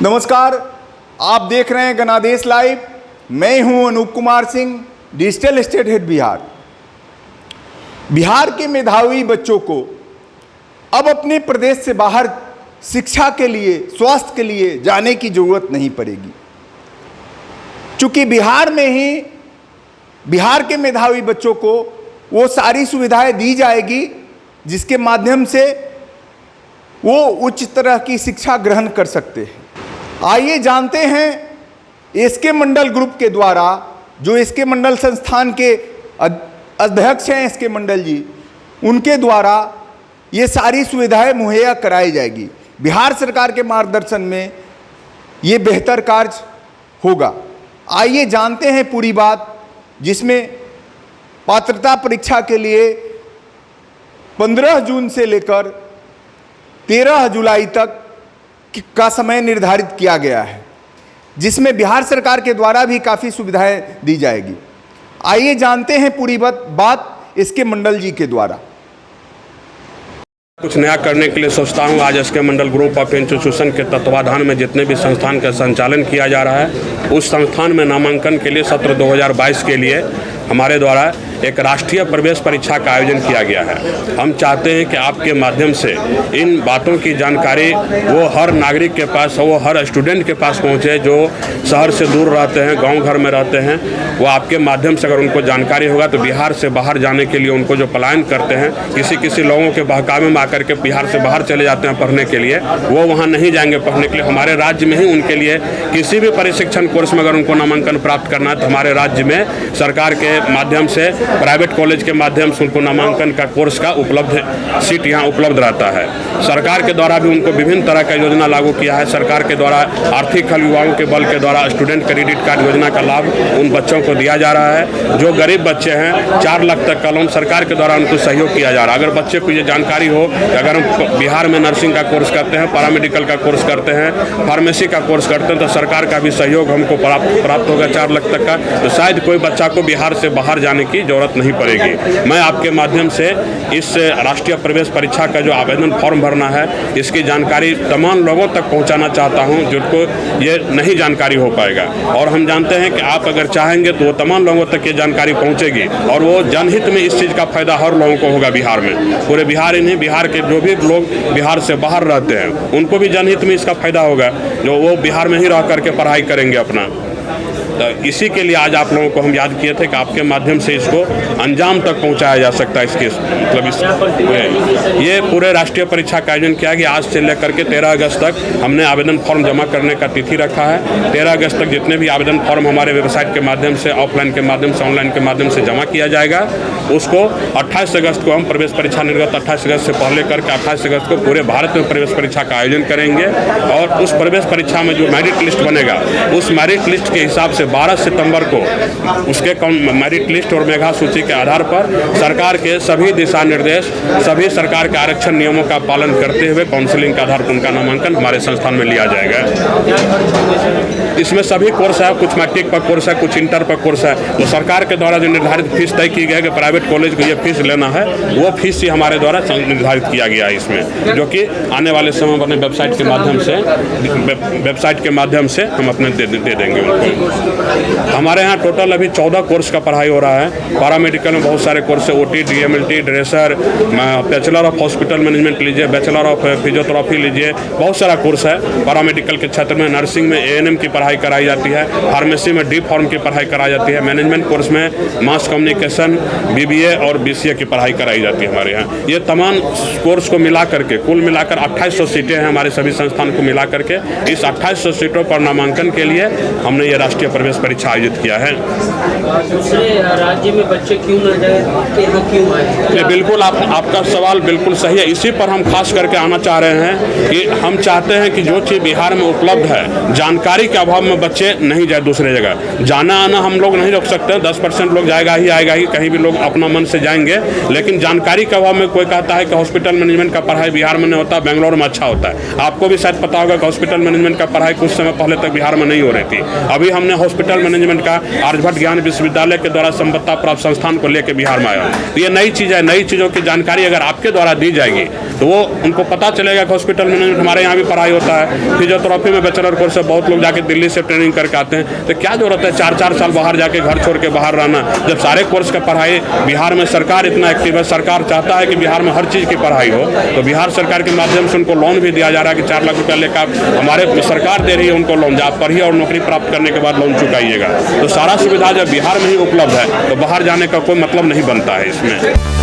नमस्कार, आप देख रहे हैं गणादेश लाइव। मैं हूं Anoop Kumar Singh, digital state head Bihar. Bihar के मेधावी बच्चों को अब अपने प्रदेश से बाहर शिक्षा के लिए, स्वास्थ्य के लिए जाने की ज़रूरत नहीं पड़ेगी, क्योंकि बिहार में ही बिहार के मेधावी बच्चों को वो सारी सुविधाएं दी जाएगी जिसके माध्यम से वो उच्च तरह की शिक्षा ग्रहण कर सकते हैं। आइए जानते हैं एसके मंडल ग्रुप के द्वारा, जो एसके मंडल संस्थान के अध्यक्ष हैं एसके मंडल जी, उनके द्वारा ये सारी सुविधाएं मुहैया कराई जाएगी। बिहार सरकार के मार्गदर्शन में ये बेहतर कार्य होगा। आइए जानते हैं पूरी बात, जिसमें पात्रता परीक्षा के लिए 15 जून से लेकर 13 जुलाई तक का समय निर्धारित किया गया है, जिसमें बिहार सरकार के द्वारा भी काफ़ी सुविधाएं दी जाएगी। आइए जानते हैं पूरी बात इसके मंडल जी के द्वारा। कुछ नया करने के लिए सोचता हूँ। आज SK Mandal group of institution के तत्वाधान में जितने भी संस्थान का संचालन किया जा रहा है, उस संस्थान में नामांकन के लिए सत्र 2022 के लिए हमारे द्वारा एक राष्ट्रीय प्रवेश परीक्षा का आयोजन किया गया है। हम चाहते हैं कि आपके माध्यम से इन बातों की जानकारी वो हर नागरिक के पास, वो हर स्टूडेंट के पास पहुँचे जो शहर से दूर रहते हैं, गांव घर में रहते हैं। वो आपके माध्यम से अगर उनको जानकारी होगा तो बिहार से बाहर जाने के लिए उनको जो पलायन करते हैं, किसी लोगों के बहकावे में आकर के बिहार से बाहर चले जाते हैं पढ़ने के लिए, वो वहाँ नहीं जाएंगे पढ़ने के लिए। हमारे राज्य में ही उनके लिए किसी भी प्रशिक्षण कोर्स में अगर उनको नामांकन प्राप्त करना है तो हमारे राज्य में सरकार के माध्यम से, प्राइवेट कॉलेज के माध्यम से उनको नामांकन का कोर्स का सीट यहाँ उपलब्ध रहता है। सरकार के द्वारा भी उनको विभिन्न तरह का योजना लागू किया है। सरकार के द्वारा आर्थिक हल युवाओं के बल के द्वारा स्टूडेंट क्रेडिट कार्ड योजना का लाभ उन बच्चों को दिया जा रहा है। जो गरीब बच्चे हैं 4 लाख तक का लोन सरकार के द्वारा उनको सहयोग किया जा रहा है। अगर बच्चे को ये जानकारी हो कि अगर हम बिहार में नर्सिंग का कोर्स करते हैं, पैरामेडिकल का कोर्स करते हैं, फार्मेसी का कोर्स करते हैं, तो सरकार का भी सहयोग हमको प्राप्त होगा 4 लाख तक का, तो शायद कोई बच्चा को बिहार से बाहर जाने की जरूरत नहीं पड़ेगी। मैं आपके माध्यम से इस राष्ट्रीय प्रवेश परीक्षा का जो आवेदन फॉर्म भरना है, इसकी जानकारी तमाम लोगों तक पहुंचाना चाहता हूं जिनको ये नहीं जानकारी हो पाएगा। और हम जानते हैं कि आप अगर चाहेंगे तो वो तमाम लोगों तक ये जानकारी पहुंचेगी और वो जनहित में इस चीज़ का फायदा हर लोगों को होगा। बिहार में, पूरे बिहार ही नहीं, बिहार के जो भी लोग बिहार से बाहर रहते हैं उनको भी जनहित में इसका फायदा होगा, जो वो बिहार में ही रह करके पढ़ाई करेंगे अपना। तो इसी के लिए आज आप लोगों को हम याद किए थे कि आपके माध्यम से इसको अंजाम तक पहुंचाया जा सकता है। इसके मतलब ये पूरे राष्ट्रीय परीक्षा का आयोजन किया गया। आज से लेकर के 13 अगस्त तक हमने आवेदन फॉर्म जमा करने का तिथि रखा है। 13 अगस्त तक जितने भी आवेदन फॉर्म हमारे वेबसाइट के माध्यम से, ऑफलाइन के माध्यम से, ऑनलाइन के माध्यम से जमा किया जाएगा, उसको 28 अगस्त को हम प्रवेश परीक्षा निर्गत 28 अगस्त से पहले करके 28 अगस्त को पूरे भारत में प्रवेश परीक्षा का आयोजन करेंगे। और उस प्रवेश परीक्षा में जो मेरिट लिस्ट बनेगा, उस मेरिट लिस्ट के हिसाब से 12 सितंबर को उसके मेरिट लिस्ट और मेधा सूची के आधार पर सरकार के सभी दिशा निर्देश, सभी सरकार के आरक्षण नियमों का पालन करते हुए काउंसलिंग के आधार पर उनका नामांकन हमारे संस्थान में लिया जाएगा। इसमें सभी कोर्स है, कुछ मैट्रिक पर कोर्स है, कुछ इंटर पर कोर्स है। तो सरकार के द्वारा जो निर्धारित फीस तय की गई है कि प्राइवेट कॉलेज को ये फीस लेना है, वो फीस ही हमारे द्वारा निर्धारित किया गया है इसमें, जो कि आने वाले समय अपने वेबसाइट के माध्यम से हम अपने दे देंगे उनको। हमारे यहाँ टोटल अभी 14 कोर्स का पढ़ाई हो रहा है। पैरामेडिकल में बहुत सारे कोर्स है, OT, DMLT, dresser, bachelor of hospital management लीजिए, बैचलर ऑफ फिजियोथेरेपी लीजिए, बहुत सारा कोर्स है। पैरामेडिकल के क्षेत्र में नर्सिंग में ANM की पढ़ाई कराई जाती है, फार्मेसी में D फार्म की पढ़ाई कराई जाती है, मैनेजमेंट कोर्स में मास कम्युनिकेशन, BBA और BCA की पढ़ाई कराई जाती है हमारे यहाँ। ये तमाम कोर्स को मिला करके कुल मिलाकर 2800 सीटें हैं हमारे सभी संस्थान को मिला करके। इस 2800 सीटों पर नामांकन के लिए हमने ये राष्ट्रीय प्रवेश परीक्षा आयोजित किया है। दूसरे राज्य में बच्चे क्यों न जाए, क्यों आए? बिल्कुल, आपका सवाल बिल्कुल सही है। इसी पर हम खास करके आना चाह रहे हैं कि हम चाहते हैं कि जो चीज़ बिहार में उपलब्ध है, जानकारी के अभाव में बच्चे नहीं जाए दूसरे जगह। जाना आना हम लोग नहीं रोक सकते, 10% लोग जाएगा ही आएगा ही, कहीं भी लोग अपना मन से जाएंगे। लेकिन जानकारी के अभाव में कोई कहता है कि हॉस्पिटल मैनेजमेंट का पढ़ाई बिहार में नहीं होता, बेंगलोर में अच्छा होता है। आपको भी शायद पता होगा कि हॉस्पिटल मैनेजमेंट का पढ़ाई कुछ समय पहले तक बिहार में नहीं हो रही थी। अभी हमने हॉस्पिटल मैनेजमेंट का आर्यभट्ट ज्ञान विश्वविद्यालय के द्वारा संबद्धता प्राप्त संस्थान को लेकर बिहार में आया। तो ये नई चीज़ है, नई चीज़ों की जानकारी अगर आपके द्वारा दी जाएगी तो वो उनको पता चलेगा कि हॉस्पिटल मैनेजमेंट हमारे यहाँ भी पढ़ाई होता है। फिजियोथेरेपी में बैचलर कोर्स है, बहुत लोग जाके दिल्ली से ट्रेनिंग करके आते हैं। तो क्या जरूरत है 4-4 साल बाहर जाके घर छोड़ के बाहर रहना, जब सारे कोर्स का पढ़ाई बिहार में सरकार इतना एक्टिव है। सरकार चाहता है कि बिहार में हर चीज़ की पढ़ाई हो, तो बिहार सरकार के माध्यम से उनको लोन भी दिया जा रहा है कि 4 लाख रुपया लेकर हमारे सरकार दे रही है उनको लोन, आप पढ़िए और नौकरी प्राप्त करने के बाद लोन चुकाइएगा। तो सारा सुविधा जब बिहार में ही उपलब्ध है तो बाहर जाने का कोई मतलब नहीं बनता है इसमें।